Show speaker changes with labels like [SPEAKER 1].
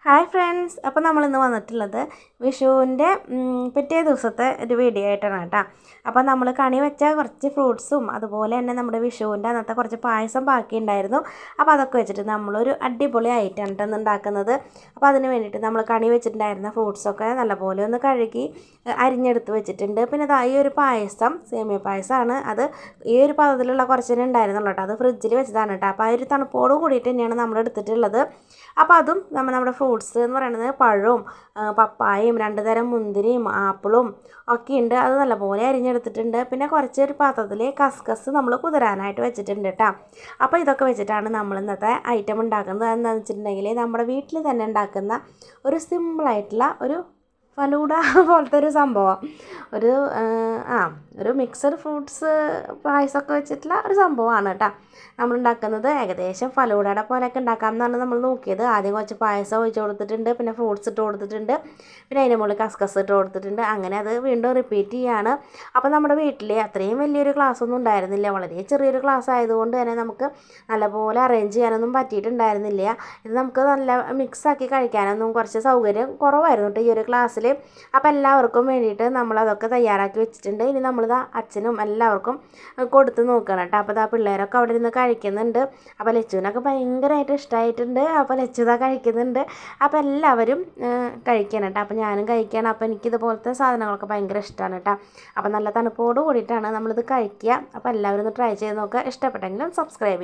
[SPEAKER 1] Hi friends, അപ്പോൾ നമ്മളിന്ന് വന്നിട്ടുള്ളത് വിഷുവിൻ്റെ പിറ്റേ ദിവസത്തെ ഒരു വീഡിയോ ആയിട്ടാണ് കേട്ടോ. അപ്പോൾ നമ്മൾ കണി വെച്ച കുറച്ച് ഫ്രൂട്ട്സും അതുപോലെ തന്നെ നമ്മുടെ വിഷുവിൻ്റെ അന്നത്തെ കുറച്ച് പായസം ബാക്കി ഉണ്ടായിരുന്നു. അപ്പോൾ അതൊക്കെ വെച്ചിട്ട് നമ്മളൊരു അടിപൊളി ഐറ്റം ആണ് ഉണ്ടാക്കുന്നത്. അപ്പോൾ അതിന് വേണ്ടിയിട്ട് നമ്മൾ കണി വെച്ചിട്ടുണ്ടായിരുന്ന ഫ്രൂട്ട്സൊക്കെ നല്ലപോലെ ഒന്ന് കഴുകി അരിഞ്ഞെടുത്ത് വെച്ചിട്ടുണ്ട്. പിന്നെ ഈ ഒരു പായസം സേമിയ പായസമാണ്. അത് ഈ ഒരു പദത്തിലുള്ള കുറച്ചിനെ ഉണ്ടായിരുന്നുള്ളൂ കേട്ടോ. അത് ഫ്രിഡ്ജിൽ വെച്ചതാണ് കേട്ടോ. അപ്പോൾ ആ ഒരു തണുപ്പോട് കൂടിയിട്ട് തന്നെയാണ് നമ്മൾ എടുത്തിട്ടുള്ളത്. അപ്പോൾ അതും നമ്മുടെ ഫ്രൂട്ട്സ് എന്ന് പറയുന്നത് പഴവും പപ്പായയും 2 തരം മുന്തിരിയും ആപ്പിളും ഒക്കെ ഉണ്ട്. അത് നല്ലപോലെ അരിഞ്ഞെടുത്തിട്ടുണ്ട്. പിന്നെ കുറച്ചൊരു പാത്രത്തിൽ കസ്കസ് നമ്മൾ കുതിരാനായിട്ട് വെച്ചിട്ടുണ്ട് കേട്ടോ. അപ്പോൾ ഇതൊക്കെ വെച്ചിട്ടാണ് നമ്മൾ ഇന്നത്തെ ഐറ്റം ഉണ്ടാക്കുന്നത്. എന്താണെന്ന് വെച്ചിട്ടുണ്ടെങ്കിൽ നമ്മുടെ വീട്ടിൽ തന്നെ ഉണ്ടാക്കുന്ന ഒരു സിമ്പിളായിട്ടുള്ള ഒരു ഫലൂഡ പോലത്തെ ഒരു സംഭവം, ഒരു മിക്സഡ് ഫ്രൂട്ട്സ് പായസമൊക്കെ വെച്ചിട്ടുള്ള ഒരു സംഭവമാണ് കേട്ടോ നമ്മളുണ്ടാക്കുന്നത്. ഏകദേശം ഫലൂഡയുടെ പോലെയൊക്കെ ഉണ്ടാക്കാമെന്നാണ് നമ്മൾ നോക്കിയത്. ആദ്യം കുറച്ച് പായസം ഒഴിച്ച് കൊടുത്തിട്ടുണ്ട്, പിന്നെ ഫ്രൂട്ട്സ് ഇട്ട് കൊടുത്തിട്ടുണ്ട്, പിന്നെ അതിൻ്റെ മുകളിൽ കസ്കസ് ഇട്ട് കൊടുത്തിട്ടുണ്ട്. അങ്ങനെ അത് വീണ്ടും റിപ്പീറ്റ് ചെയ്യുകയാണ്. അപ്പോൾ നമ്മുടെ വീട്ടിൽ അത്രയും വലിയൊരു ക്ലാസ്സൊന്നും ഉണ്ടായിരുന്നില്ല. വളരെ ചെറിയൊരു ക്ലാസ് ആയതുകൊണ്ട് തന്നെ നമുക്ക് നല്ലപോലെ അറേഞ്ച് ചെയ്യാനൊന്നും പറ്റിയിട്ടുണ്ടായിരുന്നില്ല. ഇത് നമുക്ക് നല്ല മിക്സാക്കി കഴിക്കാനൊന്നും കുറച്ച് സൗകര്യം കുറവായിരുന്നു കേട്ടോ ഈ ഒരു ക്ലാസ്സിൽ. അപ്പോൾ എല്ലാവർക്കും വേണ്ടിയിട്ട് നമ്മളതൊക്കെ തയ്യാറാക്കി വെച്ചിട്ടുണ്ട്. ഇനി നമ്മളിത് അച്ഛനും എല്ലാവർക്കും കൊടുത്ത് നോക്കണം കേട്ടോ. അപ്പോൾ പിള്ളേരൊക്കെ അവിടെ ഇരുന്ന് കഴിക്കുന്നുണ്ട്. അപ്പോൾ ലച്ചുവിനൊക്കെ ഭയങ്കരമായിട്ട് ഇഷ്ടമായിട്ടുണ്ട്. അപ്പോൾ ലച്ചു കഴിക്കുന്നുണ്ട്. അപ്പോൾ എല്ലാവരും കഴിക്കണം കേട്ടോ. അപ്പോൾ ഞാനും കഴിക്കണം. അപ്പോൾ എനിക്കിതുപോലത്തെ സാധനങ്ങളൊക്കെ ഭയങ്കര ഇഷ്ടമാണ് കേട്ടോ. അപ്പോൾ നല്ല തണുപ്പോട് കൂടിയിട്ടാണ് നമ്മളിത് കഴിക്കുക. അപ്പോൾ എല്ലാവരും ഒന്ന് ട്രൈ ചെയ്ത് നോക്കുക. ഇഷ്ടപ്പെട്ടെങ്കിലും സബ്സ്ക്രൈബ് ചെയ്യുക.